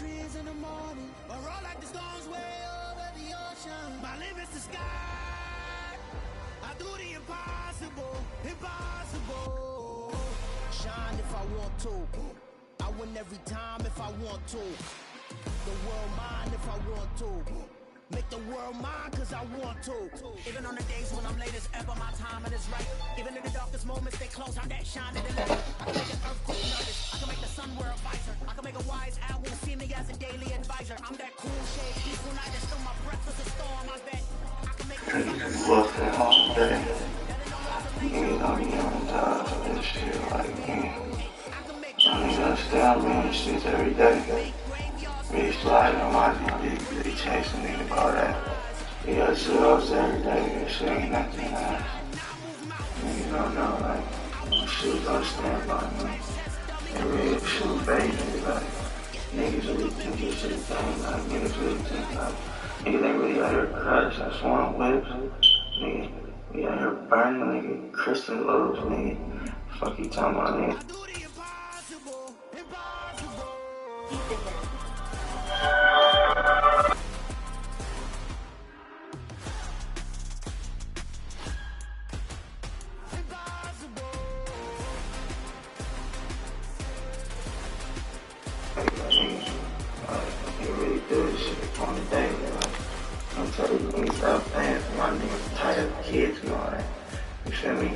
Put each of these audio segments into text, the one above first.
trees in the morning, or roll like the storms way over the ocean. My limit's the sky. I do the impossible, impossible. Shine if I want to. I win every time if I want to. The world mine if I want to. Make the world mine cause I want to. Even on the days when I'm late as ever, my timing is right. Even in the darkest moments, they close, I'm that shining light. I can make an earthquake nervous. I can make the sun wear a visor. I can make a wise owl see me as a daily advisor. I'm that cool shade, peaceful night that's still my breath is a storm. I bet I can make niggas work that all day. Niggas don't be on time for this shit like me. I gotta stay on me shit every day. Me sliding on my DD, really chasing nigga about that. We got shootouts every day, this shit ain't nothing nice. Niggas don't know, like, shoot don't stand by me. They really shoot baby, like, niggas really think this shit thing, like, niggas really think, like, niggas ain't really out here cuts, I swan whips, nigga, we out here burning, nigga, Christian loaves, nigga, fuck you talking about, nigga. On the day, like, I'm telling you, niggas stop playing for my niggas tired of kids and all that. You feel me?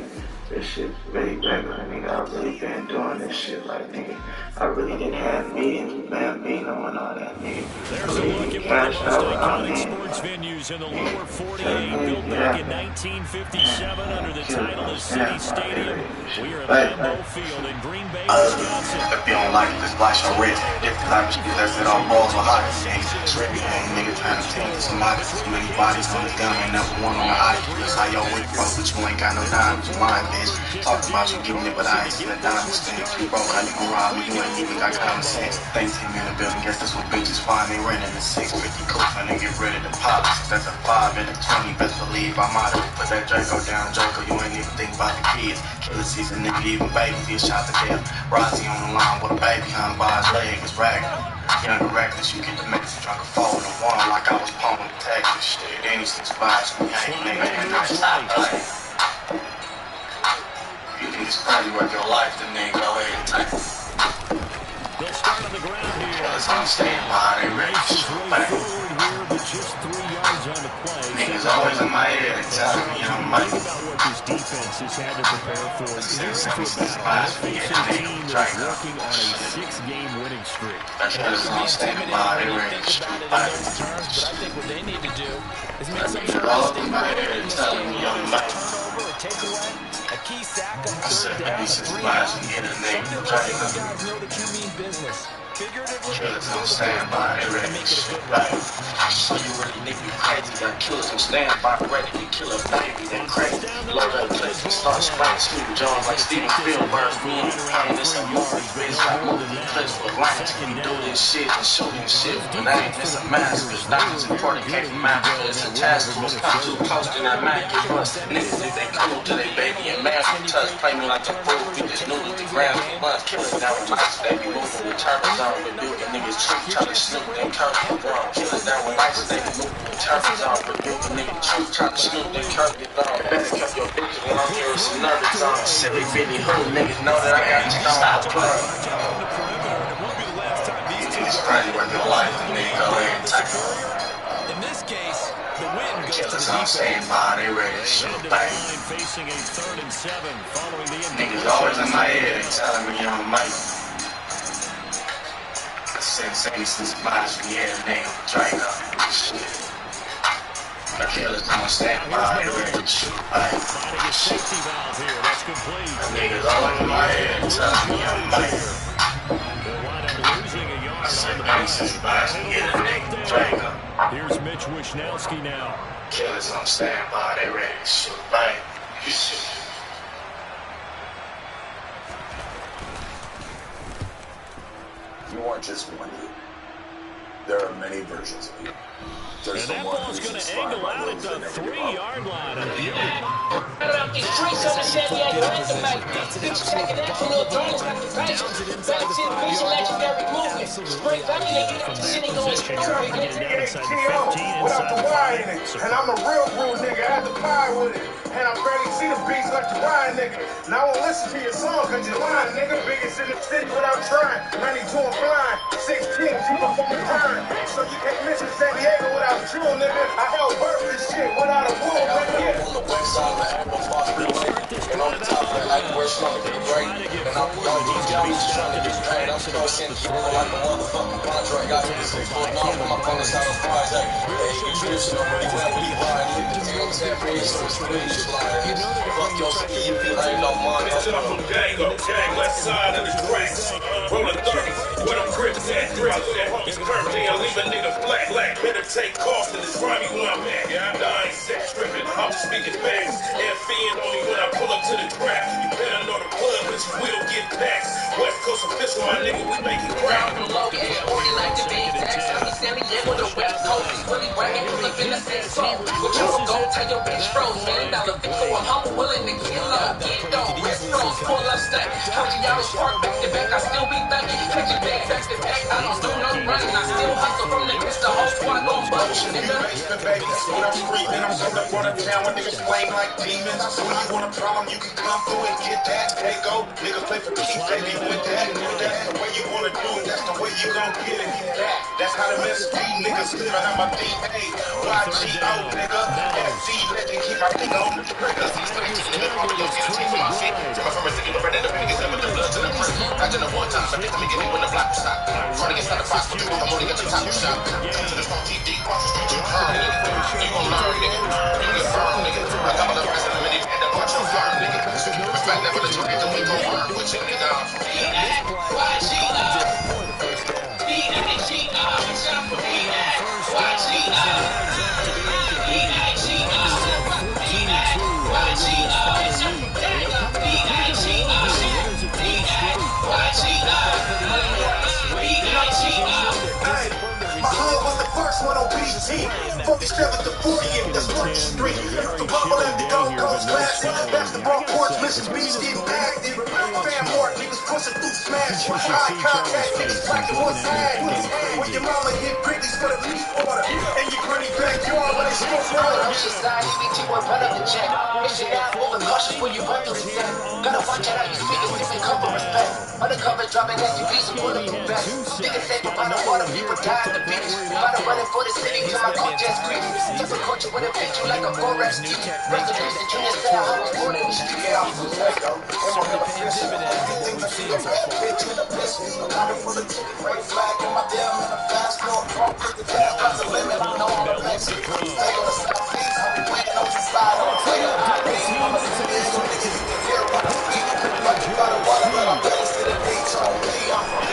This shit's really regular, nigga. I've really been doing this shit, like, nigga. I really didn't have meetings with Bambino and all that, nigga. There's a look at one of the most iconic sports venues in the lower 48, built back in 1957 under the title of City Stadium. We are at Lambeau Field in Green Bay, Wisconsin. If you don't like it, just flash your wrist. Different type of shit that's it all balls are hot. Trippy, ain't nigga trying to take somebody. Too many bodies on the gun, ain't never one on the eye. That's how your wig broke, but you ain't got no dimes. You mind, bitch. Talk about you giving it, but I ain't seen a dime stand. You broke, how you gon' rob me? You ain't even got common sense. They see me in the building, guess that's what bitches find. They renting the 650 coupe and they get rid of the policies. That's a 5 and a 20, best believe I'm out of it. Put that Draco down, Draco, you ain't even think about the kids. Killer season, nigga, even baby get shot to death. Rossi on the line with a baby hung by his leg, it's ragged. Younger reckless, you get the message, drunk a phone and one like I was pulling the Texas shit. Any six spies, we ain't nigga, and I stop playing. You think it's probably worth your life, then nigga, go ahead and take it. They'll start on the ground here. Cause I'm staying by, they ready to shoot back. Just 3 yards on the play. Niggas always in my head and telling me I'm right. Think about what this defense has had to prepare for. They're facing a team that's working on a 6-game winning streak. That's because I'm staying by, they ready to shoot back. But I think what they need to do is make some Niggas all in my head and telling me I'm right. turnover, a takeaway, a key sack on I said, third down, maybe since last and get a name to those drag guys up. know that you mean business. Figuratively, Killers on standby, they ready to shoot back. So you really nigga you crazy, got killers on standby, ready to kill a baby, they crazy. Load up clips and start spraying Steve Jones like Steven Spielberg. We ain't pounding this a movie, bitch, like movie clips with lines. We do this shit and shooting shit with names. It's a massacre, diamonds important, came from Africa. It's a task force, come too close to that man, get bust. Niggas think they cool to they baby and man from touch. Play me like a fool, we just knew that the ground was bust. Killers down with mice, they be moving with turbans on. Rebuking niggas, try to snoop, they curve it wrong. Killers down with mice, they be moving with turbans on. Rebuking niggas, try to snoop, they curve it wrong. Better cut your bitch when I'm here with some nervous on. Silly bitty hood niggas know that I got you stop playing. You think it's probably worth your life, then nigga go ahead and take it. in this case, the win goes to the Killers on defense. standby, they ready to shoot back. Facing a 3rd and 7 following the Niggas always in my head and telling me I'm right. Since miles we had a name Draco. Shit. The killers don't stand by, they ready to shoot back. finding a safety valve here. That's complete. The niggas all in my head and telling me I'm right. They'll wind up losing a yard on the play. Since miles we had a name Draco. Here's Mitch Wishnowski now. Killers on standby, they ready to shoot back. You weren't just one. There are many versions of you. There's And that ball's going to angle out at the 3-yard line. A beauty. Around these streets, I'm a San Diego anthem. Bitches checking out your little darlings like the patience. Back to the preach legendary movement. Spring Valley, they get out the city going strong. Without the Y in it. And I'm a real rude nigga, add the pie with it. And I'm ready to see the beats like the Ryan nigga. Now I won't listen to your song cause you're lying, nigga. Biggest in the city without trying. 92 and blind. 16, you perform the time. So you can't mention San Diego without a drill, nigga. I held birth this shit without a wool, nigga. On the west side of the apple farm, and on the top of it, like where it's gonna get great. And I'm these guys trying to get paid. I'm still sitting here like a motherfucking contract. Got 6 foot now from my opponent's out of prize. Hey, you tradition already well, we ride. Hit the deal, temporary, so it's really slide. Fuck your city if you ain't no money. I'm from Dago, west side of the tracks. Rolling 30, where them crips at, thrills at. Homies curved in, leave a nigga flat. Better take cost in this grimy where I'm at. I ain't sex stripping, I'm just speaking facts. FN only when I pull up to the trap. You better know the plug, cause you will get packed. West Coast official, my nigga, we making crap. Only like the big tax. I'm San Diego, the West Coast is really bragging, pull up in the same phone. But you will go tell your bitch froze. $1 million bitch, so I'm humble, willing to get low. Get dough, wrist froze, pull up stack. 20 hours park back to back, I still be thugging. Catch your bag back to back, I don't do no running. I still hustle from the bitch, the whole squad gon' bust. Basement, baby, when I'm screaming, I'm so up on the town when niggas flame like demons. So when you want a problem, you can come through and get that. Hey, go, niggas play for keeps, baby, with that. That's the way you wanna do it, that's the way you gon' get it. That's how the MSP niggas live, and I'm a DA. YGO, nigga, FC, legend, keep my finger on the trigger. Imagine the one time, so let me get it when the block stop. Trying to get started fast, but I'm only at the top shop. Come to the phone, TD, cross the street, you turn, nigga. You gon' learn, nigga. You get firm, nigga. I got my rest in the mini and the punch you firm, nigga. Respect never let you get the week over with you, nigga. My hood was the first one on BT. 47 to 40 in the street. The bubble at the Gold Coast Classic. Basketball courts, Mission Beach getting active. Fam Mark niggas pushing through smash. Eye contact niggas cracking what's happening. When your mama hit Britney's for the leaf order. And your granny backyard when they smoke water. I'm just saying, EBT won't run up the check. It's your ass over cautious when you run through the set. Gotta watch out how you speak, it's different cover respect. Undercover dropping SUVs and bulletproof vests. Niggas say you by the water, people die in the beach. About to run it for the city till my coat just creep. Different culture with a fit you like a forex ski. Rest in peace to Junior Sal, I was born in the street. Yeah, I'm from Dago. I'm a fishing. Everything you see is bad bitch in the business. Got it full of chicken, red flag in my damn in a fast car. Drunk with the gas, got the limit. I know I'm a Mexican. Stay on the southeast, I'll be waiting on the side. I'm a player, I'm a San Diego nigga. You can hear what I'm eating. Like you got a water, but I'm better to the beach. I'm from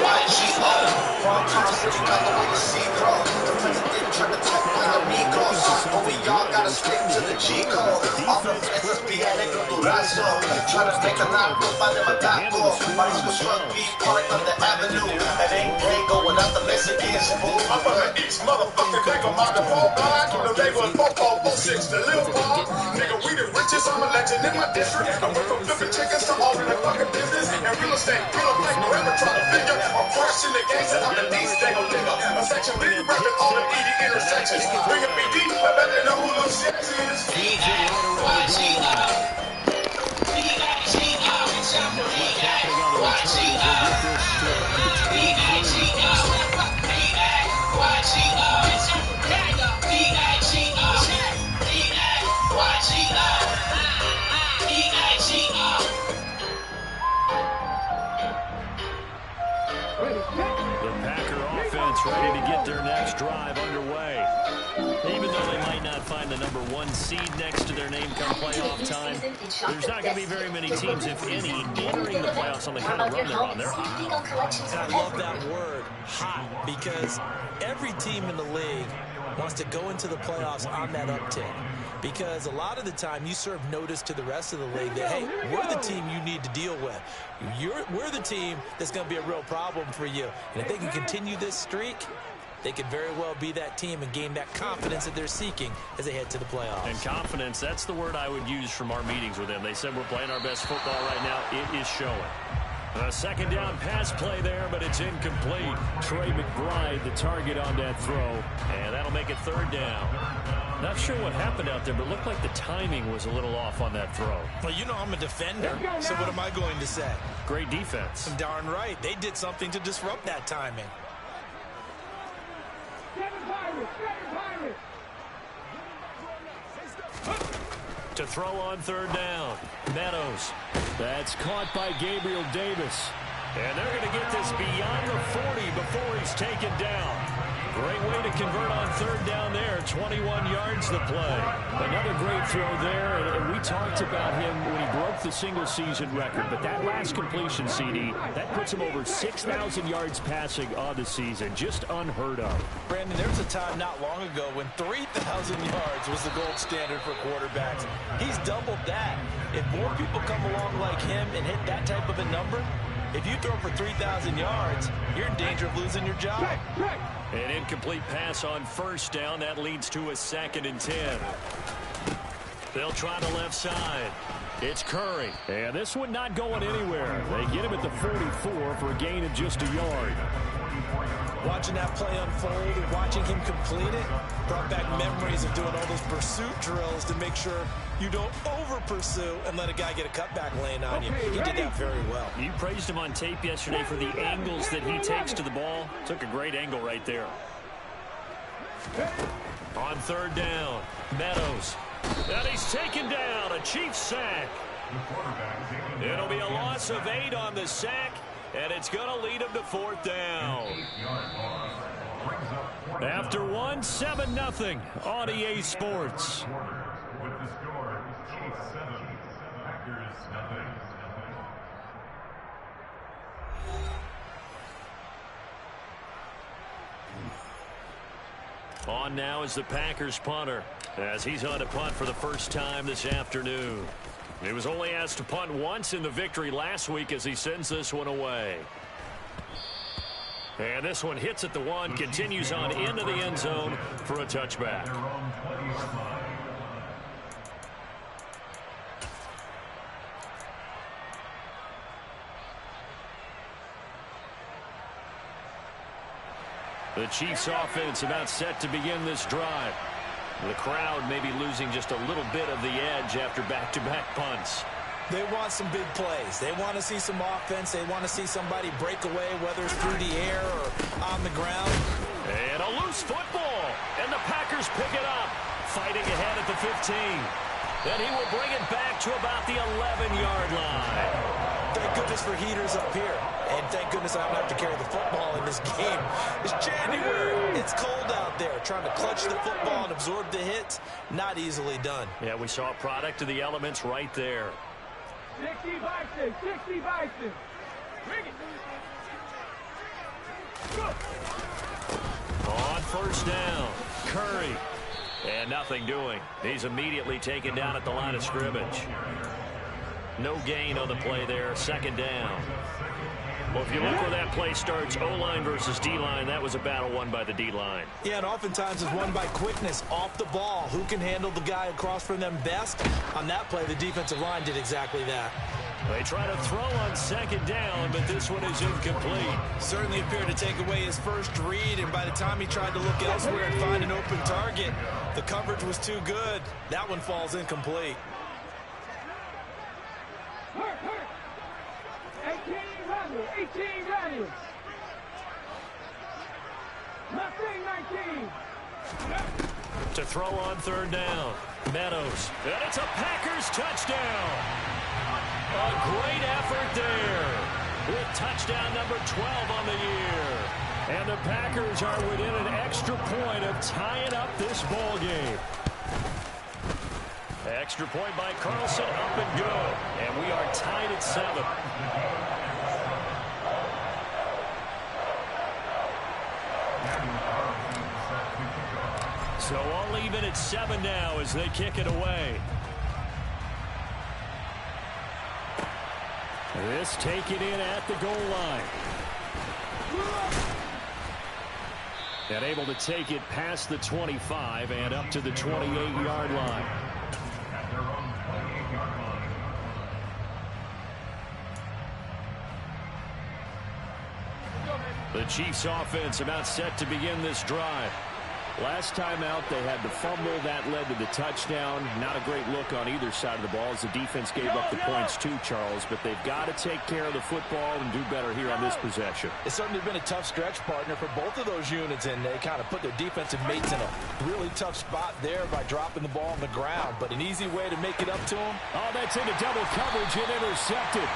YGO. From time to you got the way you see, bro. The president trying to take away the Migos. But we all gotta stick to the G code. All the fences be at it, Durazo. Try to make a lot of by them a taco. My niggas truck be parked on the avenue. That ain't Gringo without the Mexicans. I'm from the East, motherfucker. They gon' mock the whole bar. Keep the label in 4-4-4-6 to live bar. Nigga, we the richest. I'm a legend in my district. I went from flipping chickens to all in the fucking business. And real estate, real estate, no ever try to figure. I'm fresh in the game, so I'm the least Dago nigga. A section, big rapping all the ED intersections. Bring a BD, I bet they know who Lil Shaq is. Ready to get their next drive underway. Even though they might not find the #1 seed next to their name come playoff time, there's not going to be very many teams, if any, entering the playoffs on the kind of run they're on. They're hot. And I love that word, hot because every team in the league wants to go into the playoffs on that uptick. Because a lot of the time you serve notice to the rest of the league that, hey, we're the team you need to deal with. We're the team that's going to be a real problem for you. And if they can continue this streak, they could very well be that team and gain that confidence that they're seeking as they head to the playoffs. And confidence, that's the word I would use from our meetings with them. They said we're playing our best football right now. It is showing. A second down pass play there, but it's incomplete. Trey McBride, the target on that throw. And that'll make it third down. Not sure what happened out there, but it looked like the timing was a little off on that throw. Well, you know I'm a defender, so what am I going to say? Great defense. Darn right. They did something to disrupt that timing. To throw on third down. Meadows. That's caught by Gabriel Davis. And they're going to get this beyond the 40 before he's taken down. Great way to convert on third down there. 21 yards the play. Another great throw there, and we talked about him when he broke the single-season record. But that last completion, CD, that puts him over 6,000 yards passing on the season. Just unheard of. Brandon, there was a time not long ago when 3,000 yards was the gold standard for quarterbacks. He's doubled that. If more people come along like him and hit that type of a number, if you throw for 3,000 yards, you're in danger of losing your job. An incomplete pass on first down. That leads to a 2nd and 10. They'll try the left side. It's Curry. And this one not going anywhere. They get him at the 44 for a gain of just a yard. Watching that play unfold and watching him complete it brought back memories of doing all those pursuit drills to make sure you don't over-pursue and let a guy get a cutback lane on you. He did that very well. You praised him on tape yesterday for the angles that he takes to the ball. Took a great angle right there. On third down, Meadows. And he's taken down. A Chiefs sack. It'll be a loss of 8 on the sack. And it's going to lead him to fourth down. After one, 7-0 on EA Sports. With the score, Chiefs 7, Packers 0. On now is the Packers punter, as he's on to punt for the first time this afternoon. He was only asked to punt once in the victory last week as he sends this one away. And this one hits at the 1, continues on into the end zone for a touchback. The Chiefs offense about set to begin this drive. The crowd may be losing just a little bit of the edge after back-to-back punts. They want some big plays. They want to see some offense. They want to see somebody break away, whether it's through the air or on the ground. And a loose football. And the Packers pick it up. Fighting ahead at the 15. Then he will bring it back to about the 11-yard line. Thank goodness for heaters up here. And thank goodness I don't have to carry the football in this game. It's January. It's cold out there. Trying to clutch the football and absorb the hits, not easily done. Yeah, we saw a product of the elements right there. 60 Bison, 60 Bison. Bring it. On first down, Curry. And nothing doing. He's immediately taken down at the line of scrimmage. No gain on the play there. Second down. Well, if you look where that play starts, O-line versus D-line, that was a battle won by the D-line. Yeah, and oftentimes it's won by quickness off the ball. Who can handle the guy across from them best? On that play, the defensive line did exactly that. They try to throw on second down, but this one is incomplete. Certainly appeared to take away his first read, and by the time he tried to look elsewhere and find an open target, the coverage was too good. That one falls incomplete. 18 Randall. Nothing 19. To throw on third down, Meadows. And it's a Packers touchdown. A great effort there with touchdown number 12 on the year. And the Packers are within an extra point of tying up this ball game. Extra point by Carlson, up and good. And we are tied at 7. So all even at 7 now as they kick it away. This taken in at the goal line. And able to take it past the 25 and up to the 28-yard line. The Chiefs offense about set to begin this drive. Last time out, they had the fumble. That led to the touchdown. Not a great look on either side of the ball as the defense gave up the points too, Charles. But they've got to take care of the football and do better here on this possession. It's certainly been a tough stretch, partner, for both of those units, and they kind of put their defensive mates in a really tough spot there by dropping the ball on the ground. But an easy way to make it up to them. Oh, that's into double coverage and intercepted.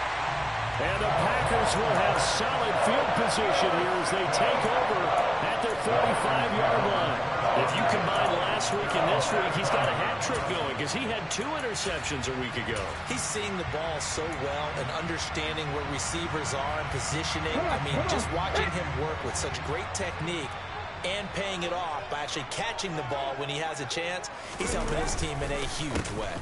And the Packers will have solid field position here as they take over at their 45-yard line. If you combine last week and this week, he's got a hat trick going because he had 2 interceptions a week ago. He's seeing the ball so well and understanding where receivers are and positioning. I mean, just watching him work with such great technique and paying it off by actually catching the ball when he has a chance, he's helping his team in a huge way.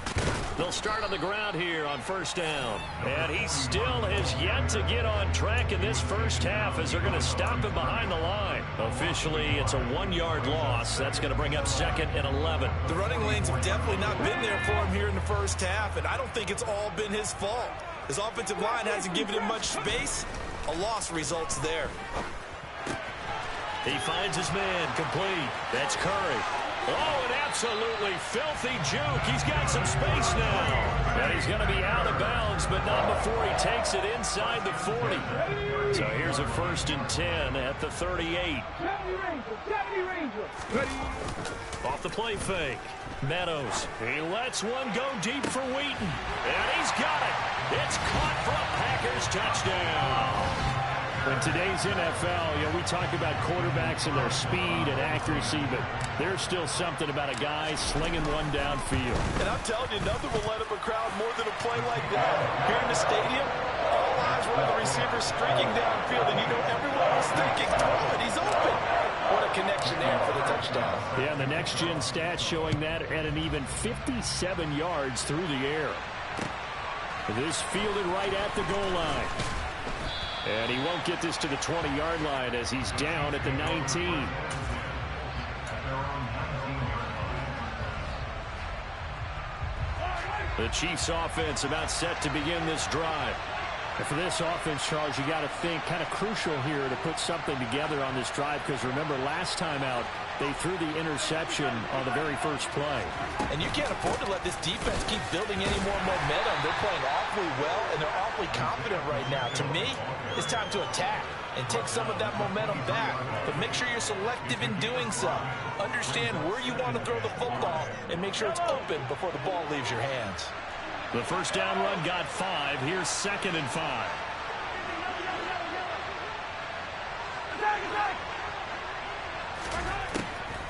They'll start on the ground here on first down. And he still has yet to get on track in this first half as they're going to stop him behind the line. Officially, it's a 1-yard loss. That's going to bring up 2nd and 11. The running lanes have definitely not been there for him here in the first half, and I don't think it's all been his fault. His offensive line hasn't given him much space. A loss results there. He finds his man complete. That's Curry. Oh, an absolutely filthy juke. He's got some space now. And he's going to be out of bounds, but not before he takes it inside the 40. So here's a 1st and 10 at the 38. Off the play fake. Meadows. He lets one go deep for Wheaton. And he's got it. It's caught for a Packers touchdown. In today's NFL, we talk about quarterbacks and their speed and accuracy, but there's still something about a guy slinging one downfield. And I'm telling you, nothing will let up a crowd more than a play like that. Here in the stadium, all eyes were on the receiver streaking downfield, and everyone was thinking, throw it, he's open. What a connection there for the touchdown. Yeah, and the next-gen stats showing that at an even 57 yards through the air. This fielded right at the goal line. And he won't get this to the 20-yard line as he's down at the 19. The Chiefs offense about set to begin this drive. And for this offense, Charles, you got to think kind of crucial here to put something together on this drive because remember last time out they threw the interception on the very first play. And you can't afford to let this defense keep building any more momentum. They're playing awfully well and they're awfully confident right now. To me, it's time to attack and take some of that momentum back. But make sure you're selective in doing so. Understand where you want to throw the football and make sure it's open before the ball leaves your hands. The first down run got 5. Here's 2nd and 5.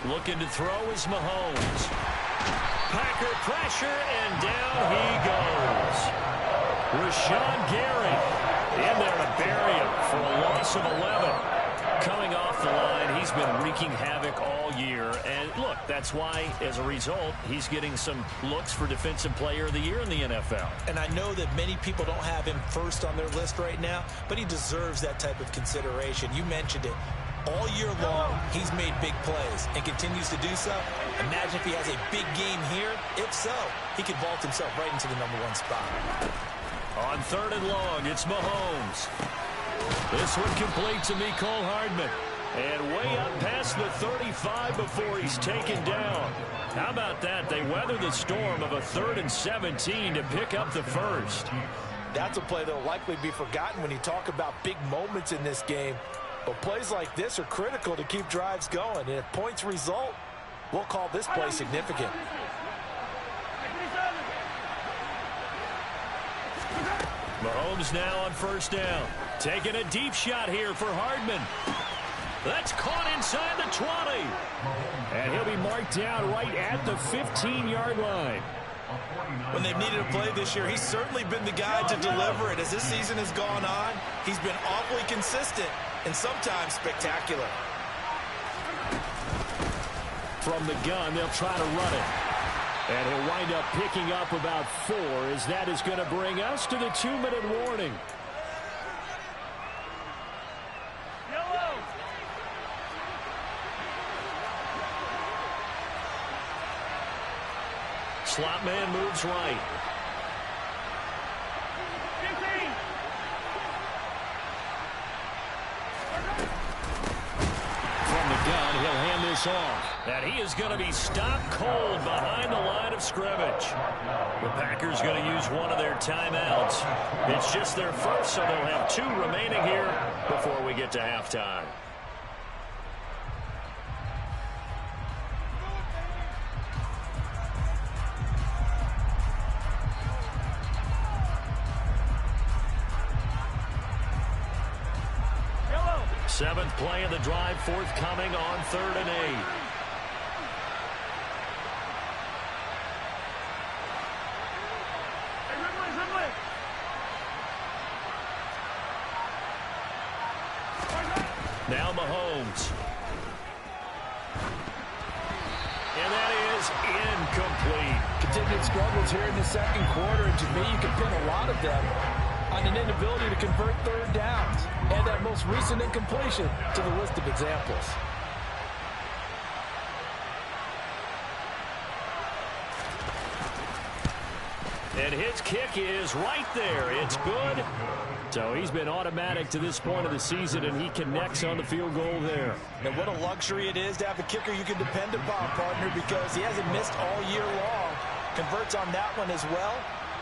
Looking to throw is Mahomes. Packer pressure, and down he goes. Rashawn Gary in there to bury him for a loss of 11. Coming off the line, he's been wreaking havoc all year. And look, that's why, as a result, he's getting some looks for Defensive Player of the Year in the NFL. And I know that many people don't have him first on their list right now, but he deserves that type of consideration. You mentioned it. All year long, he's made big plays and continues to do so. Imagine if he has a big game here. If so, he could vault himself right into the #1 spot. On 3rd and long, it's Mahomes. This one complete to Mecole Hardman. And way up past the 35 before he's taken down. How about that? They weather the storm of a 3rd and 17 to pick up the first. That's a play that will likely be forgotten when you talk about big moments in this game. But plays like this are critical to keep drives going. And if points result, we'll call this play significant. Mahomes now on first down. Taking a deep shot here for Hardman. That's caught inside the 20. And he'll be marked down right at the 15-yard line. When they've needed a play this year, he's certainly been the guy to deliver it. As this season has gone on, he's been awfully consistent and sometimes spectacular. From the gun, they'll try to run it. And he'll wind up picking up about 4, as that is going to bring us to the 2-minute warning. Slot man moves right. From the gun, he'll hand this off. And he is going to be stopped cold behind the line of scrimmage. The Packers going to use one of their timeouts. It's just their first, so they'll have 2 remaining here before we get to halftime. Seventh play of the drive, forthcoming on 3rd and 8. Now Mahomes. And that is incomplete. Continued struggles here in the second quarter, and to me, you can pin a lot of them on an inability to convert 3rd downs, and that most recent incompletion to the list of examples. And his kick is right there. It's good. So he's been automatic to this point of the season, and he connects on the field goal there. And what a luxury it is to have a kicker you can depend upon, partner, because he hasn't missed all year long. Converts on that one as well.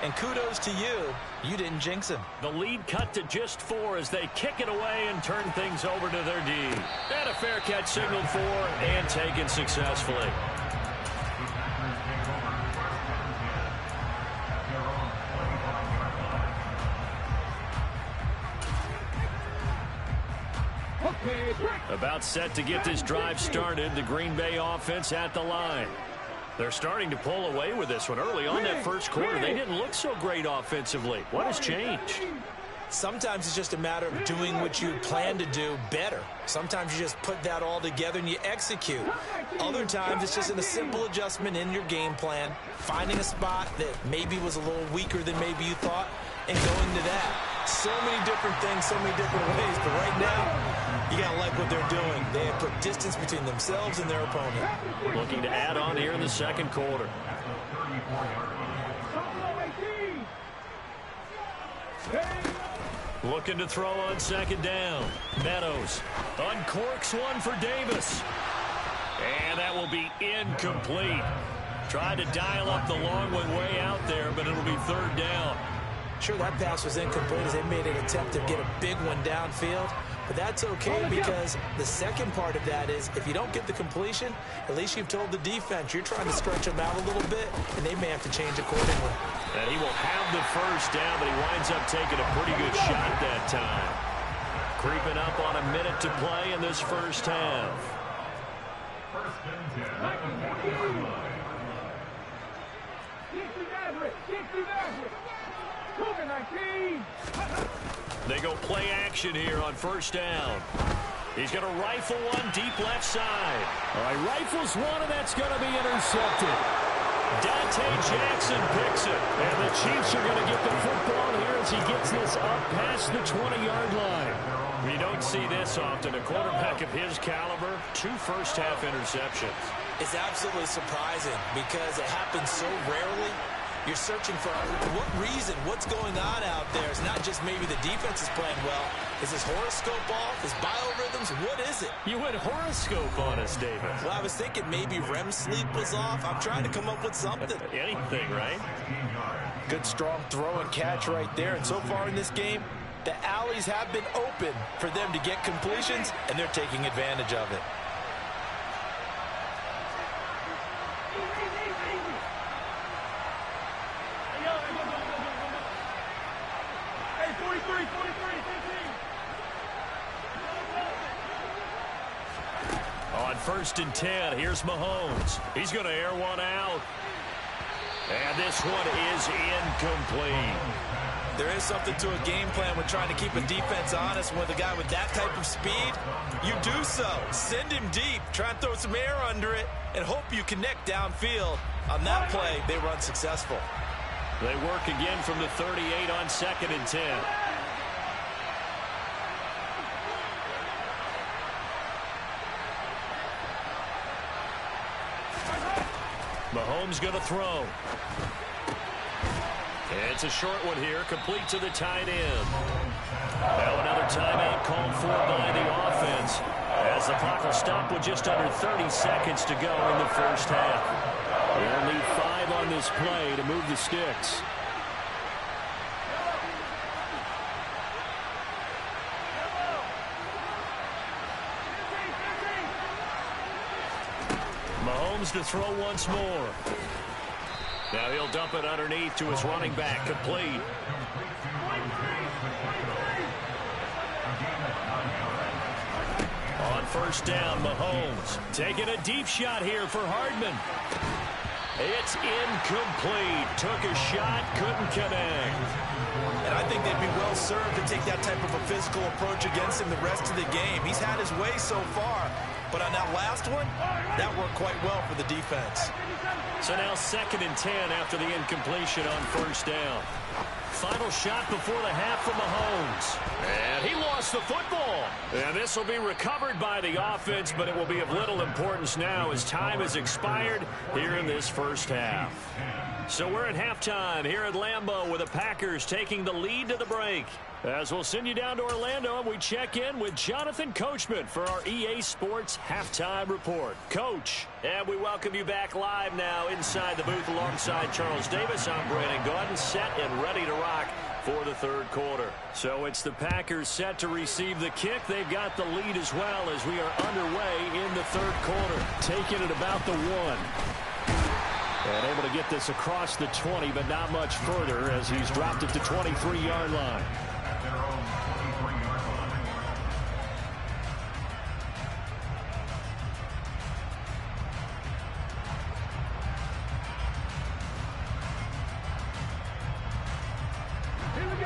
And kudos to you. You didn't jinx him. The lead cut to just 4 as they kick it away and turn things over to their D. And a fair catch signaled for and taken successfully. About set to get this drive started. The Green Bay offense at the line. They're starting to pull away with this one. Early on that first quarter, they didn't look so great offensively. What has changed? Sometimes it's just a matter of doing what you plan to do better. Sometimes you just put that all together and you execute. Other times it's just a simple adjustment in your game plan, finding a spot that maybe was a little weaker than maybe you thought, and going to that. So many different things, so many different ways, but right now, you gotta like what they're doing. They have put distance between themselves and their opponent. Looking to add on here in the second quarter. Looking to throw on 2nd down. Meadows uncorks one for Davis. And that will be incomplete. Tried to dial up the long one way out there, but it'll be 3rd down. Sure, that pass was incomplete as they made an attempt to get a big one downfield. But that's okay because the second part of that is if you don't get the completion, at least you've told the defense you're trying to stretch them out a little bit, and they may have to change accordingly. And he will have the 1st down, but he winds up taking a pretty good shot that time. Creeping up on a minute to play in this first half. They go play action here on 1st down. He's going to rifle one deep left side. All right, rifles one, and that's going to be intercepted. Dante Jackson picks it. And the Chiefs are going to get the football here as he gets this up past the 20-yard line. We don't see this often. A quarterback of his caliber, 2 first-half interceptions. It's absolutely surprising because it happens so rarely. You're searching for what reason, what's going on out there. It's not just maybe the defense is playing well. Is his horoscope off? His biorhythms? What is it? You went horoscope on us, David. Well, I was thinking maybe REM sleep was off. I'm trying to come up with something. Anything, right? Good strong throw and catch right there. And so far in this game, the alleys have been open for them to get completions, and they're taking advantage of it. On 1st and 10, here's Mahomes. He's going to air one out. And this one is incomplete. There is something to a game plan when trying to keep a defense honest. With a guy with that type of speed, you do so. Send him deep, try and throw some air under it, and hope you connect downfield. On that play, they were unsuccessful. They work again from the 38 on 2nd and 10. Mahomes going to throw. It's a short one here, complete to the tight end. Now another timeout called for by the offense, as the clock will stop with just under 30 seconds to go in the first half. They'll need 5 on this play to move the sticks. Mahomes to throw once more. Now he'll dump it underneath to his running back, complete. On first down, Mahomes taking a deep shot here for Hardman. It's incomplete. Took a shot, couldn't connect. And I think they'd be well served to take that type of a physical approach against him the rest of the game. He's had his way so far, but on that last one, that worked quite well for the defense. So now 2nd and 10 after the incompletion on first down. Final shot before the half for Mahomes. And he lost the football. And this will be recovered by the offense, but it will be of little importance now as time has expired here in this first half. So we're at halftime here at Lambeau with the Packers taking the lead to the break. As we'll send you down to Orlando and we check in with Jonathan Coachman for our EA Sports Halftime Report. Coach, and we welcome you back live now inside the booth alongside Charles Davis. I'm Brandon Gaudin, set and ready to rock for the third quarter. So it's the Packers set to receive the kick. They've got the lead as well as we are underway in the third quarter. Taking it about the 1. And able to get this across the 20, but not much further as he's dropped it to 23-yard line.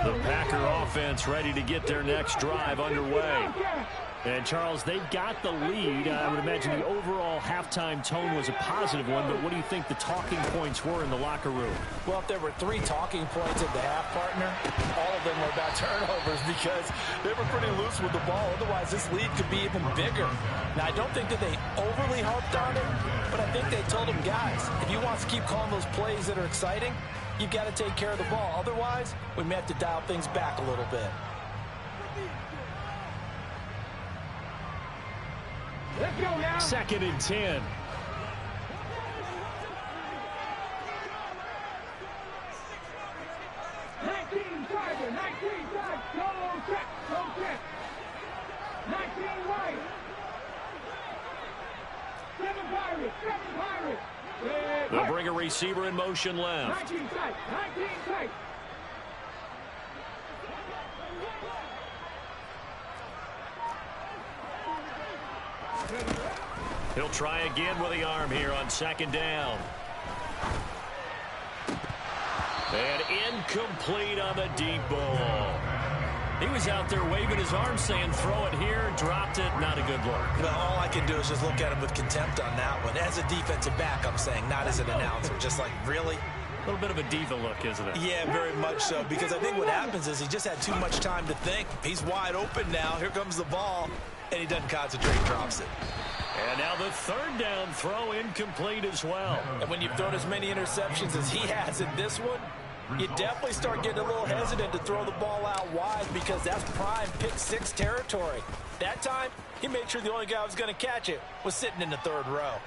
The Packer offense ready to get their next drive underway. And, Charles, they've got the lead. I would imagine the overall halftime tone was a positive one, but what do you think the talking points were in the locker room? Well, if there were 3 talking points at the half, partner, all of them were about turnovers because they were pretty loose with the ball. Otherwise, this lead could be even bigger. Now, I don't think that they overly harped on it, but I think they told them, guys, if you want to keep calling those plays that are exciting, you've got to take care of the ball. Otherwise, we may have to dial things back a little bit. Let's go now. 2nd and 10. They'll bring a receiver in motion left. 19 tight. He'll try again with the arm here on 2nd down. And incomplete on the deep ball. He was out there waving his arm saying throw it here, dropped it, not a good look. Well, all I can do is just look at him with contempt on that one. As a defensive back, I'm saying, not as an announcer. Just like, really? A little bit of a diva look, isn't it? Yeah, very much so, because I think what happens is he just had too much time to think. He's wide open now. Here comes the ball, and he doesn't concentrate, drops it. And now the 3rd down throw incomplete as well. And when you've thrown as many interceptions as he has in this one, you definitely start getting a little hesitant to throw the ball out wide because that's prime pick-6 territory. That time, he made sure the only guy who was going to catch it was sitting in the 3rd row.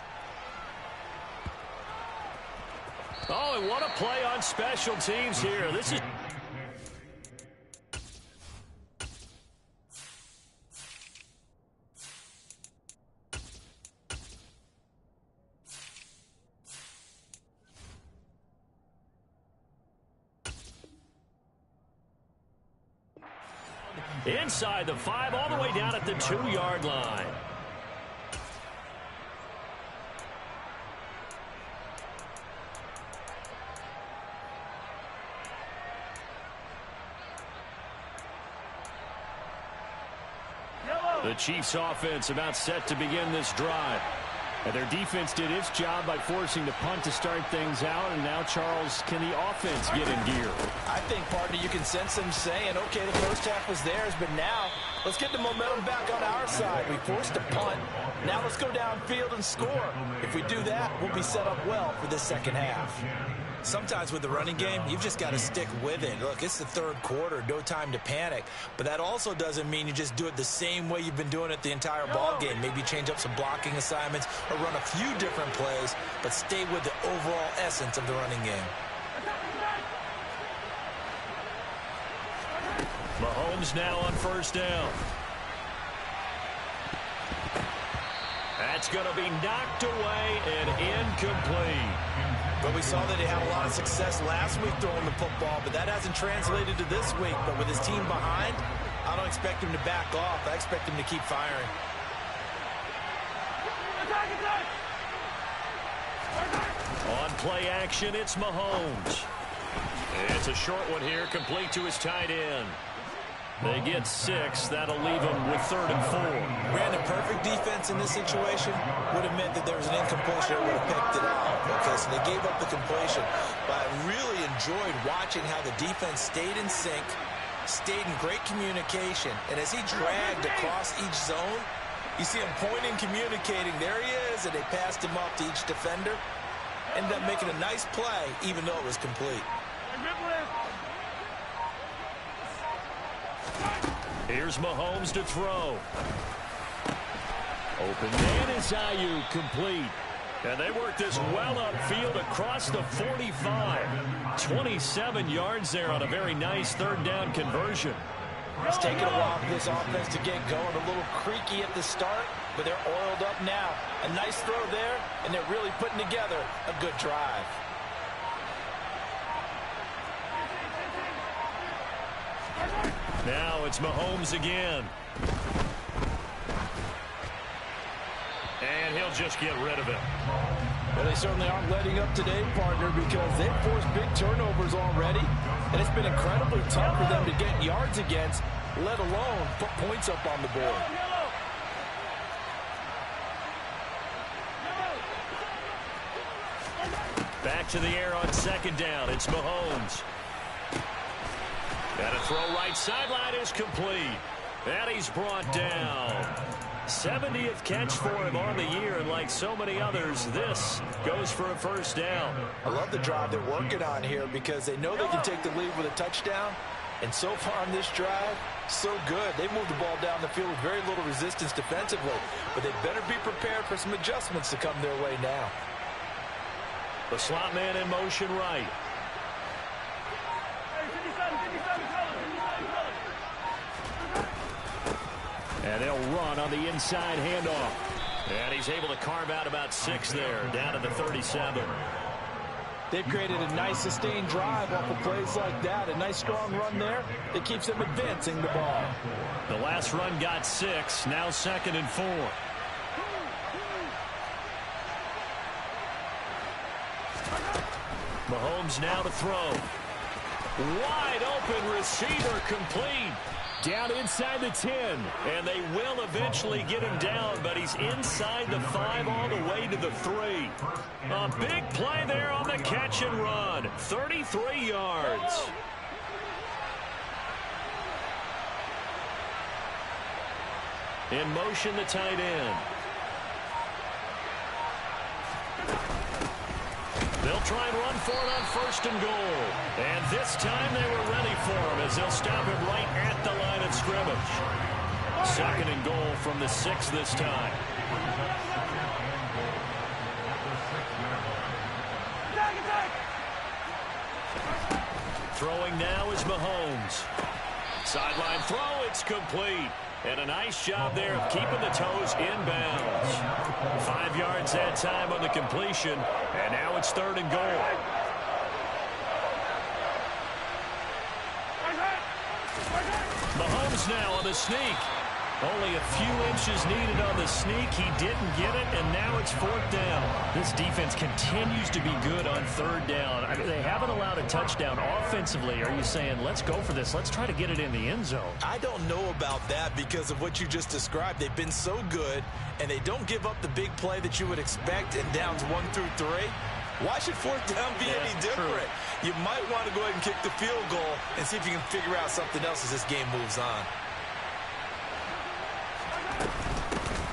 Oh, and what a play on special teams here. This is... inside the 5, all the way down at the 2-yard line. The Chiefs offense about set to begin this drive. And their defense did its job by forcing the punt to start things out. And now, Charles, can the offense get in gear? I think, partner, you can sense them saying, okay, the first half was theirs, but now let's get the momentum back on our side. We forced a punt. Now let's go downfield and score. If we do that, we'll be set up well for the second half. Sometimes with the running game, you've just got to stick with it. Look, it's the third quarter, no time to panic. But that also doesn't mean you just do it the same way you've been doing it the entire ball game. Maybe change up some blocking assignments or run a few different plays, but stay with the overall essence of the running game. Mahomes now on first down. That's going to be knocked away and incomplete. But we saw that he had a lot of success last week throwing the football, but that hasn't translated to this week. But with his team behind, I don't expect him to back off. I expect him to keep firing. On play action, it's Mahomes. It's a short one here, complete to his tight end. They get 6. That'll leave them with 3rd and 4. Ran a perfect defense in this situation. Would have meant that there was an incompletion. It would have picked it out. Okay, so they gave up the completion. But I really enjoyed watching how the defense stayed in sync, stayed in great communication. And as he dragged across each zone, you see him pointing, communicating. There he is, and they passed him off to each defender. Ended up making a nice play, even though it was complete. Here's Mahomes to throw. Open man is Ayuk, complete. And they work this well upfield across the 45. 27 yards there on a very nice 3rd down conversion. It's taken a while for this offense to get going. A little creaky at the start, but they're oiled up now. A nice throw there, and they're really putting together a good drive. Now it's Mahomes again. And he'll just get rid of it. Well, they certainly aren't letting up today, partner, because they've forced big turnovers already. And it's been incredibly tough for them to get yards against, let alone put points up on the board. Back to the air on 2nd down. It's Mahomes. And a throw right sideline is complete. And he's brought down. 70th catch for him on the year, and like so many others, this goes for a 1st down. I love the drive they're working on here because they know they can take the lead with a touchdown. And so far on this drive, so good. They moved the ball down the field with very little resistance defensively. But they better be prepared for some adjustments to come their way now. The slot man in motion right. And they'll run on the inside handoff. And he's able to carve out about 6 there, down to the 37. They've created a nice sustained drive off of plays like that. A nice strong run there that keeps them advancing the ball. The last run got 6, now 2nd and 4. Mahomes now to throw. Wide open receiver, complete. Down inside the 10, and they will eventually get him down, but he's inside the 5 all the way to the 3. A big play there on the catch and run. 33 yards. In motion, the tight end. They'll try and run for it on 1st and goal. And this time they were ready for him as they'll stop him right at the line of scrimmage. 2nd and goal from the 6 this time. Throwing now is Mahomes. Sideline throw, it's complete. And a nice job there of keeping the toes inbounds. 5 yards that time on the completion. And now it's 3rd and goal. Mahomes now on the sneak. Only a few inches needed on the sneak. He didn't get it, and now it's 4th down. This defense continues to be good on 3rd down. I mean, they haven't allowed a touchdown offensively. Are you saying, let's go for this? Let's try to get it in the end zone. I don't know about that because of what you just described. They've been so good, and they don't give up the big play that you would expect in downs 1 through 3. Why should 4th down be any different? True. You might want to go ahead and kick the field goal and see if you can figure out something else as this game moves on.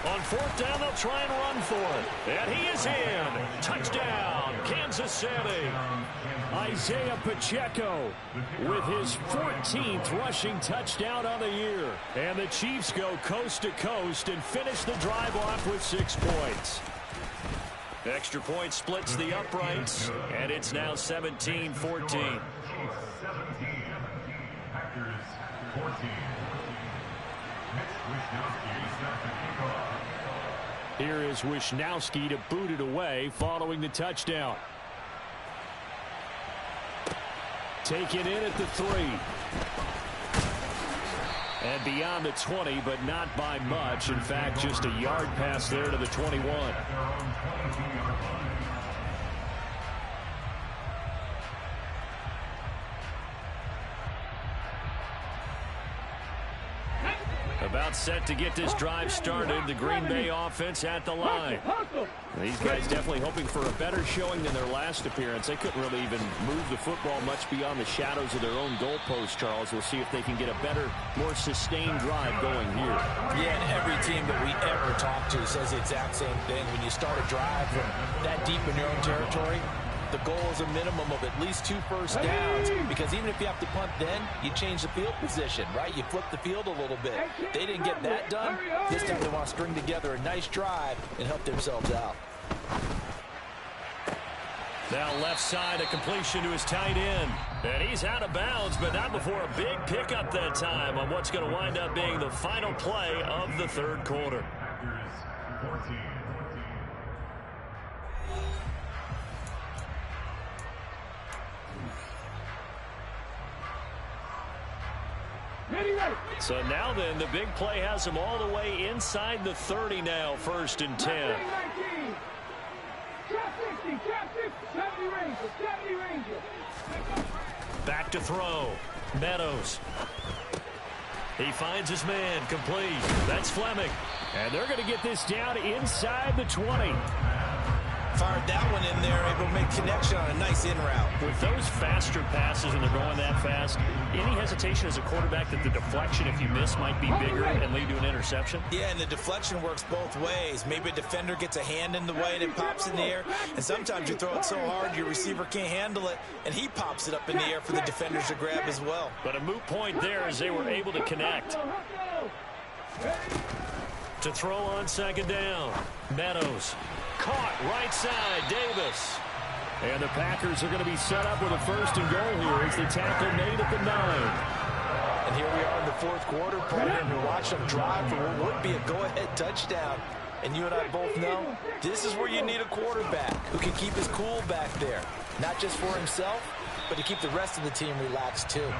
On 4th down, they'll try and run for it. And he is in. Touchdown, Kansas City. Isaiah Pacheco with his 14th rushing touchdown on the year. And the Chiefs go coast to coast and finish the drive off with 6 points. Extra point splits the uprights, and it's now 17-14. 17, Packers 14. Here is Wishnowski to boot it away following the touchdown. Taken in at the 3. And beyond the 20, but not by much. In fact, just a yard pass there to the 21. About set to get this drive started. The Green Bay offense at the line. These guys definitely hoping for a better showing than their last appearance. They couldn't really even move the football much beyond the shadows of their own goalpost, Charles. We'll see if they can get a better, more sustained drive going here. Yeah, and every team that we ever talk to says the exact same thing. When you start a drive from that deep in your own territory, the goal is a minimum of at least 2 first downs, because even if you have to punt then, you change the field position, right? You flip the field a little bit. They didn't get that done. This time they want to string together a nice drive and help themselves out. Now left side, a completion to his tight end. And he's out of bounds, but not before a big pickup that time on what's going to wind up being the final play of the 3rd quarter. Packers 14. So now then, the big play has him all the way inside the 30 now, 1st and 10. Back to throw. Meadows. He finds his man, complete. That's Fleming. And they're going to get this down inside the 20. Fired that one in there, able to make connection on a nice in route. With those faster passes and they're going that fast, any hesitation as a quarterback that the deflection, if you miss, might be bigger and lead to an interception? Yeah, and the deflection works both ways. Maybe a defender gets a hand in the way and it pops in the air, and sometimes you throw it so hard your receiver can't handle it, and he pops it up in the air for the defenders to grab as well. But a moot point there as they were able to connect. To throw on 2nd down. Meadows. Caught right side, Davis. And the Packers are going to be set up with a 1st and goal here as the tackle made at the 9. And here we are in the 4th quarter, and we watch them drive for what would be a go-ahead touchdown. And you and I both know this is where you need a quarterback who can keep his cool back there. Not just for himself, but to keep the rest of the team relaxed too.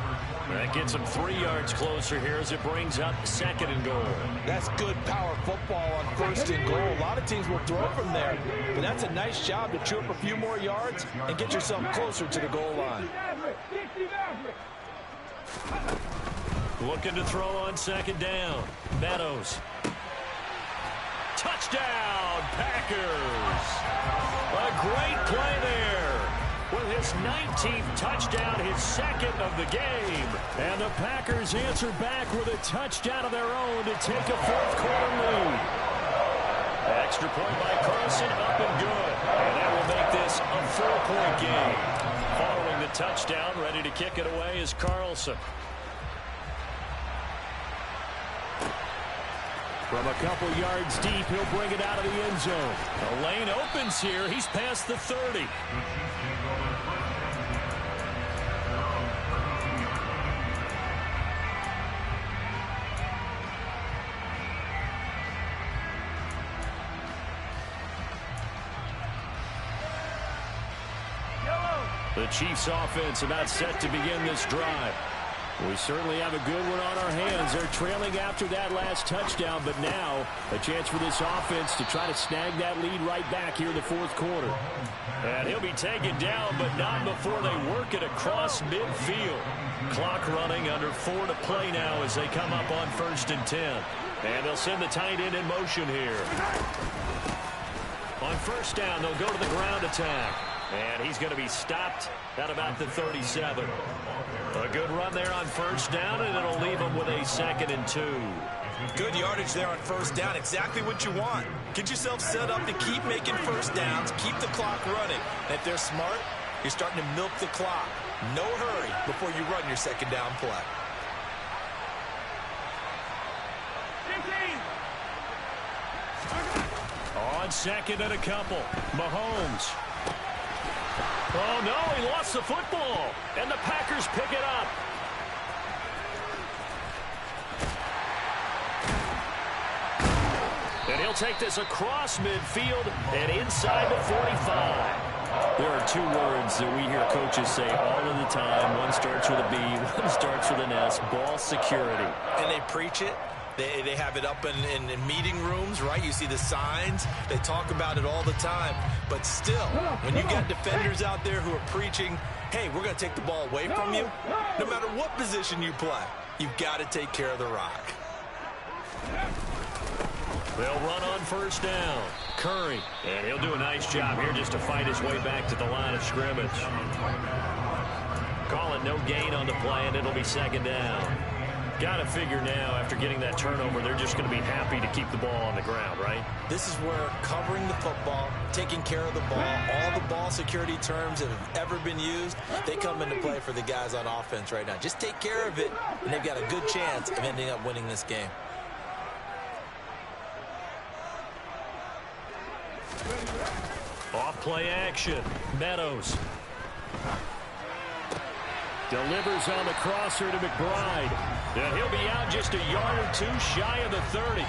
That gets him 3 yards closer here as it brings up 2nd and goal. That's good power football on 1st and goal. A lot of teams will throw from there, but that's a nice job to chew up a few more yards and get yourself closer to the goal line. Looking to throw on 2nd down. Meadows. Touchdown, Packers. A great play there. With his 19th touchdown, his 2nd of the game. And the Packers answer back with a touchdown of their own to take a 4th quarter lead. Extra point by Carlson, up and good. And that will make this a 4-point game. Following the touchdown, ready to kick it away is Carlson. From a couple yards deep, he'll bring it out of the end zone. The lane opens here. He's past the 30. The Chiefs offense about set to begin this drive. We certainly have a good one on our hands. They're trailing after that last touchdown, but now a chance for this offense to try to snag that lead right back here in the fourth quarter. And he'll be taken down, but not before they work it across midfield. Clock running, under 4 to play now as they come up on 1st and 10. And they'll send the tight end in motion here. On 1st down, they'll go to the ground attack. And he's going to be stopped at about the 37. A good run there on 1st down, and it'll leave him with a 2nd and 2. Good yardage there on 1st down. Exactly what you want. Get yourself set up to keep making 1st downs, keep the clock running. And if they're smart, you're starting to milk the clock. No hurry before you run your 2nd down play. On 2nd and a couple, Mahomes. Oh, no, he lost the football, and the Packers pick it up. And he'll take this across midfield and inside the 45. There are 2 words that we hear coaches say all of the time. One starts with a B, one starts with an S, ball security. And they preach it. They have it up in meeting rooms, right? You see the signs. They talk about it all the time. But still, when you got defenders out there who are preaching, hey, we're going to take the ball away from you, no matter what position you play, you've got to take care of the rock. They'll run on 1st down. Curry. And he'll do a nice job here just to fight his way back to the line of scrimmage. Call it no gain on the play, and it'll be 2nd down. Got to figure now, after getting that turnover, they're just going to be happy to keep the ball on the ground, right? This is where covering the football, taking care of the ball, all the ball security terms that have ever been used, they come into play for the guys on offense right now. Just take care of it, and they've got a good chance of ending up winning this game. Off play action. Meadows. Delivers on the crosser to McBride. And he'll be out just a yard or 2 shy of the 30.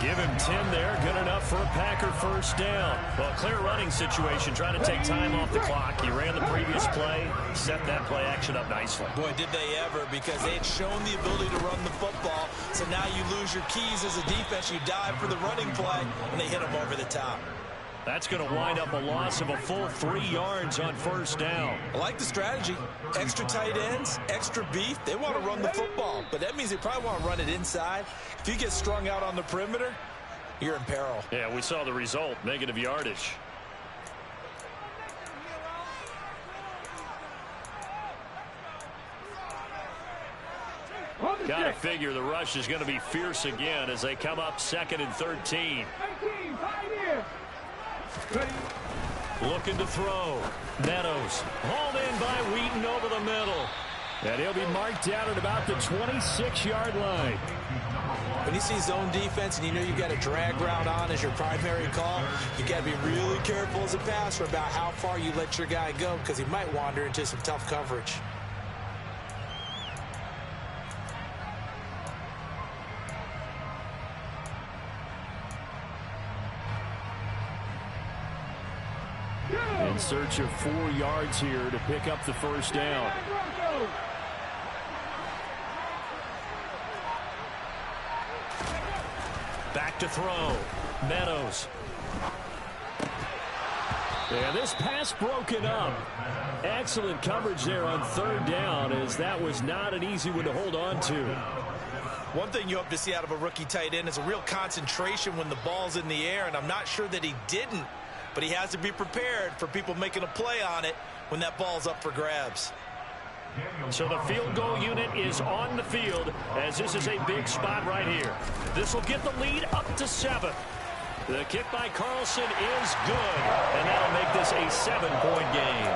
Give him 10 there. Good enough for a Packer 1st down. Well, clear running situation. Trying to take time off the clock. He ran the previous play. Set that play action up nicely. Boy, did they ever, because they had shown the ability to run the football. So now you lose your keys as a defense. You dive for the running play, and they hit him over the top. That's going to wind up a loss of a full 3 yards on 1st down. I like the strategy. Extra tight ends, extra beef. They want to run the football, but that means they probably want to run it inside. If you get strung out on the perimeter, you're in peril. Yeah, we saw the result, negative yardage. Got to figure the rush is going to be fierce again as they come up 2nd and 13. Looking to throw. Meadows. Hauled in by Wheaton over the middle. And he'll be marked down at about the 26-yard line. When you see zone defense and you know you've got a drag route on as your primary call, you've got to be really careful as a passer about how far you let your guy go, because he might wander into some tough coverage. In search of 4 yards here to pick up the 1st down. Back to throw. Meadows. And this pass broken up. Excellent coverage there on 3rd down, as that was not an easy one to hold on to. One thing you hope to see out of a rookie tight end is a real concentration when the ball's in the air, and I'm not sure that he didn't. But he has to be prepared for people making a play on it when that ball's up for grabs. So the field goal unit is on the field, as this is a big spot right here. This will get the lead up to 7. The kick by Carlson is good, and that'll make this a 7-point game.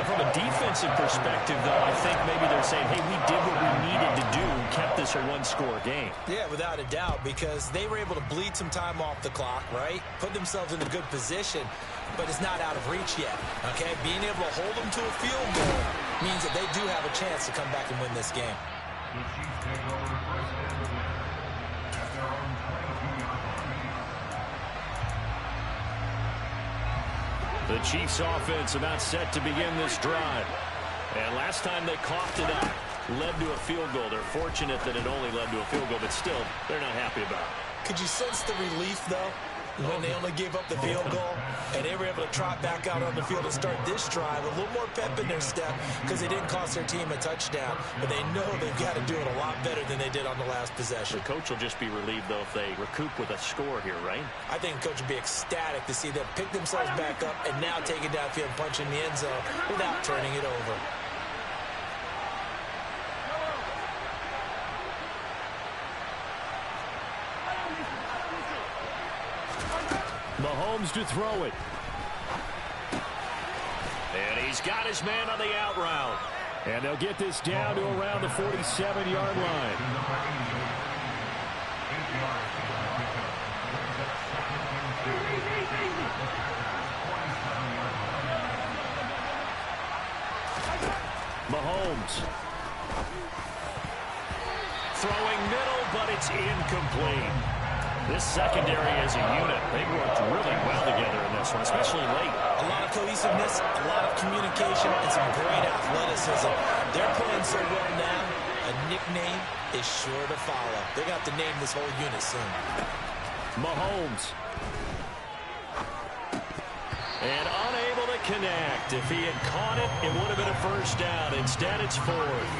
From a defensive perspective, though, I think maybe they're saying, hey, we did what we needed to do, kept this a 1-score game. Yeah, without a doubt, because they were able to bleed some time off the clock, right? Put themselves in a good position, but it's not out of reach yet, okay? Being able to hold them to a field goal means that they do have a chance to come back and win this game. The Chiefs offense about set to begin this drive. And last time they coughed it up. led to a field goal. They're fortunate that it only led to a field goal, but still, they're not happy about it. Could you sense the relief, though, when they only gave up the field goal and they were able to trot back out on the field and start this drive? A little more pep in their step because they didn't cost their team a touchdown, but they know they've got to do it a lot better than they did on the last possession. The coach will just be relieved, though, if they recoup with a score here, right? I think the coach would be ecstatic to see them pick themselves back up and now take it downfield and punch in the end zone without turning it over. Mahomes to throw it. And he's got his man on the out route. And they'll get this down to around the 47-yard line. Mahomes. Throwing middle, but it's incomplete. This secondary as a unit, they worked really well together in this one, especially late. A lot of cohesiveness, a lot of communication, and some great athleticism. They're playing so well now, a nickname is sure to follow. They're going to have to name this whole unit soon. Mahomes. And unable to connect. If he had caught it, it would have been a first down. Instead, it's fourth.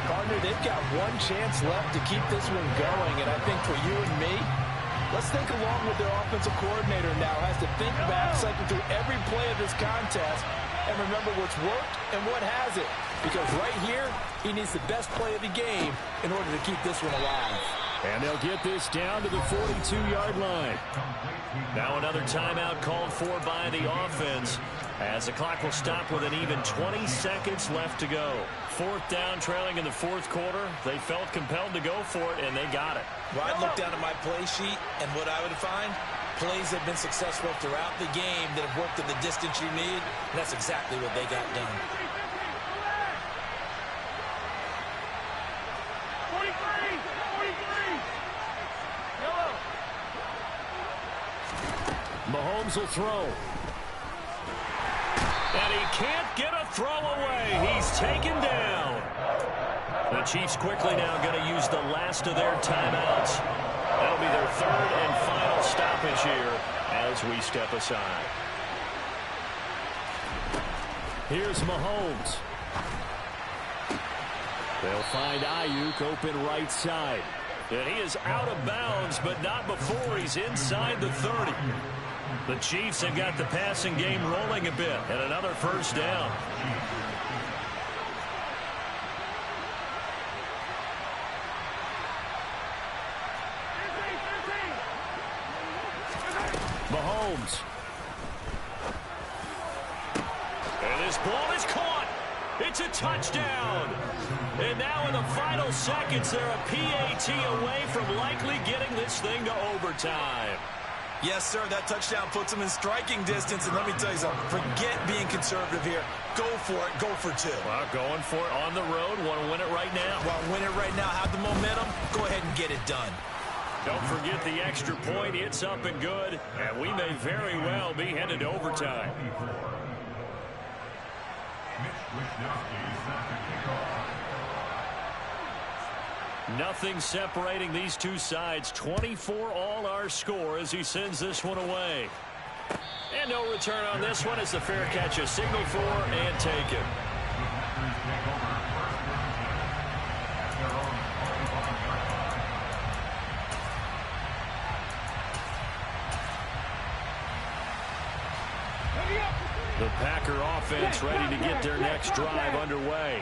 Partner, they've got one chance left to keep this one going, and I think for you and me, let's think along with their offensive coordinator now. Has to think back, cycle through every play of this contest, and remember what's worked and what hasn't. Because right here, he needs the best play of the game in order to keep this one alive. And they'll get this down to the 42-yard line. Now another timeout called for by the offense, as the clock will stop with an even 20 seconds left to go. Fourth down, trailing in the fourth quarter. They felt compelled to go for it, and they got it. Well, I'd look down at my play sheet, and what I would find, plays have been successful throughout the game that have worked at the distance you need, and that's exactly what they got done. Mahomes will throw. And he can't get a throw away. He's taken down. The Chiefs quickly now going to use the last of their timeouts. That'll be their third and final stoppage here as we step aside. Here's Mahomes. They'll find Ayuk open right side. And he is out of bounds, but not before he's inside the 30. The Chiefs have got the passing game rolling a bit, and another first down. Mahomes. And this ball is caught. It's a touchdown. And now in the final seconds, they're a PAT away from likely getting this thing to overtime. Yes, sir, that touchdown puts them in striking distance, and let me tell you something, forget being conservative here. Go for it, go for two. Well, going for it on the road, want to win it right now. Want to win it right now, have the momentum, go ahead and get it done. Don't forget the extra point, it's up and good, and we may very well be headed to overtime. Nothing separating these two sides. 24 all our score as he sends this one away. And no return on this one as the fair catch is signaled for and taken. The Packer offense ready to get their next drive underway.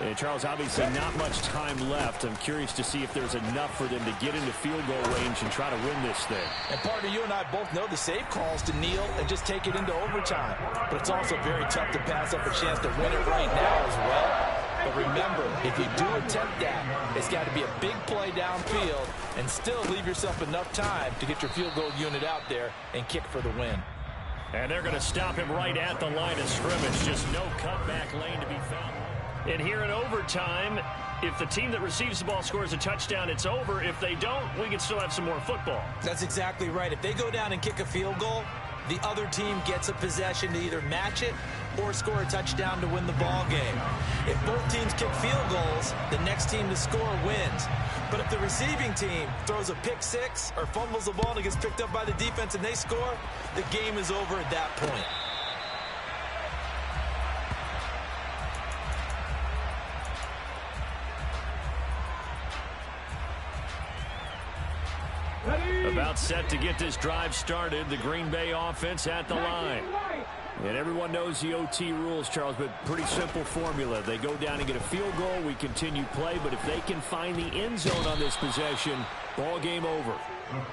And Charles, obviously not much time left. I'm curious to see if there's enough for them to get into field goal range and try to win this thing. And partner, you and I both know the safe calls to kneel and just take it into overtime. But it's also very tough to pass up a chance to win it right now as well. But remember, if you do attempt that, it's got to be a big play downfield and still leave yourself enough time to get your field goal unit out there and kick for the win. And they're going to stop him right at the line of scrimmage. Just no cutback lane to be found. And here in overtime, if the team that receives the ball scores a touchdown, it's over. If they don't, we can still have some more football. That's exactly right. If they go down and kick a field goal, the other team gets a possession to either match it or score a touchdown to win the ball game. If both teams kick field goals, the next team to score wins. But if the receiving team throws a pick six or fumbles the ball and it gets picked up by the defense and they score, the game is over at that point. About set to get this drive started. The Green Bay offense at the line. And everyone knows the OT rules, Charles, but pretty simple formula. They go down and get a field goal. We continue play, but if they can find the end zone on this possession, ball game over.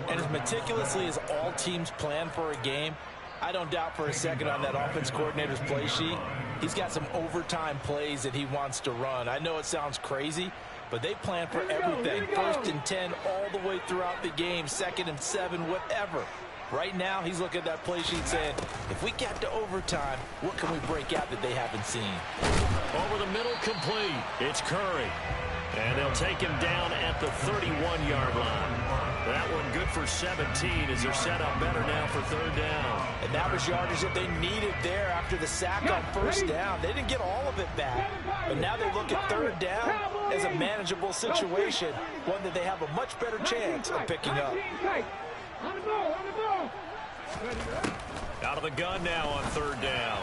And as meticulously as all teams plan for a game, I don't doubt for a second on that offense coordinator's play sheet, he's got some overtime plays that he wants to run. I know it sounds crazy, but they plan for everything. 1st and 10 all the way throughout the game, 2nd and 7, whatever. Right now, he's looking at that play sheet saying, if we get to overtime, what can we break out that they haven't seen? Over the middle, complete. It's Curry. And they'll take him down at the 31-yard line. That one good for 17 as they're set up better now for 3rd down. And that was yardage that they needed there after the sack on 1st down. They didn't get all of it back. But now they look at 3rd down as a manageable situation, one that they have a much better chance of picking up. Out of the gun now on 3rd down.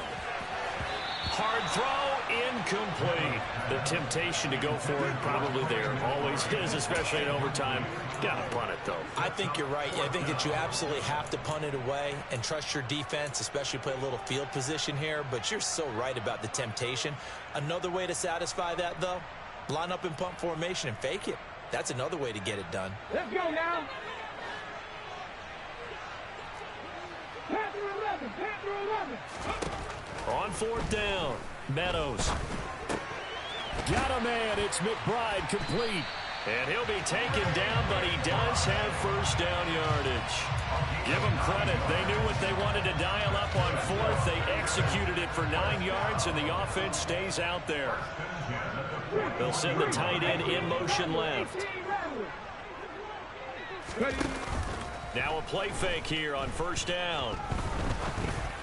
Hard throw, incomplete. The temptation to go for it probably there. Always is, especially in overtime. Gotta punt it, though. I think you're right. I think that you absolutely have to punt it away and trust your defense, especially play a little field position here. But you're so right about the temptation. Another way to satisfy that, though, line up in punt formation and fake it. That's another way to get it done. Let's go now. On 4th down, Meadows. Got a man, it's McBride, complete. And he'll be taken down, but he does have 1st down yardage. Give him credit. They knew what they wanted to dial up on 4th. They executed it for 9 yards, and the offense stays out there. They'll send the tight end in motion left. Now a play fake here on 1st down.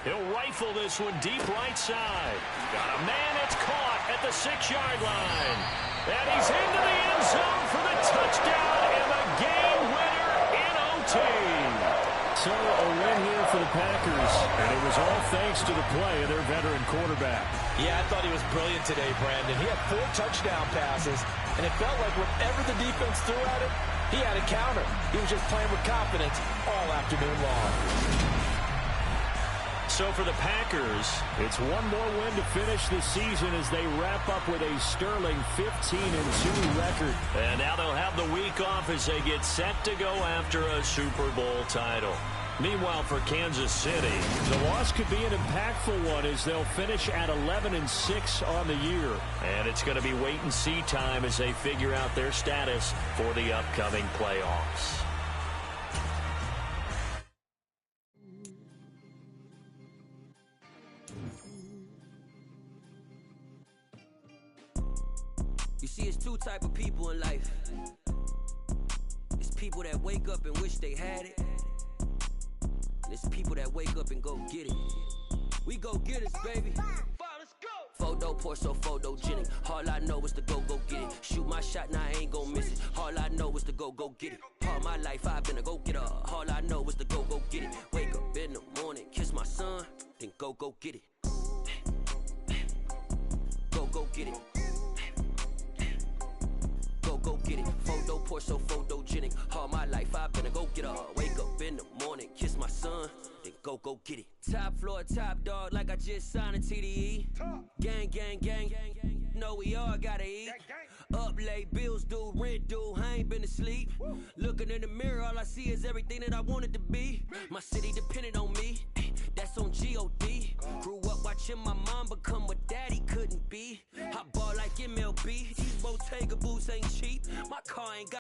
He'll rifle this one deep right side. Got a man, it's caught at the 6-yard line. And he's into the end zone for the touchdown and the game winner in OT. So a win here for the Packers, and it was all thanks to the play of their veteran quarterback. Yeah, I thought he was brilliant today, Brandon. He had 4 touchdown passes, and it felt like whatever the defense threw at him, he had a counter. He was just playing with confidence all afternoon long. So for the Packers, it's one more win to finish the season as they wrap up with a sterling 15-2 record. And now they'll have the week off as they get set to go after a Super Bowl title. Meanwhile, for Kansas City, the loss could be an impactful one as they'll finish at 11-6 on the year. And it's going to be wait-and-see time as they figure out their status for the upcoming playoffs. You see, it's 2 type of people in life. It's people that wake up and wish they had it. And it's people that wake up and go get it. We go get it, baby. Photo poor, so photogenic. All I know is to go get it. Shoot my shot, now I ain't gon' miss it. All I know is to go get it. All my life I've been a go-getter. All I know is to go get it. Wake up in the morning, kiss my son, then go get it. Go get it. Go get it. Photo poor, so photogenic. All my life I've been a go-getter. Wake up in the morning, kiss my son, then go get it. Top floor, top dog, like I just signed a TDE. Gang, gang, gang, gang. Know we all gotta eat. Up late, bills due, rent due, I ain't been asleep. Looking in the mirror, all I see is everything that I wanted to be. My city depended on me, that's on G.O.D. Grew up watching my mom become what daddy couldn't be. I ball like MLB, these Bottega boots ain't cheap. My car ain't got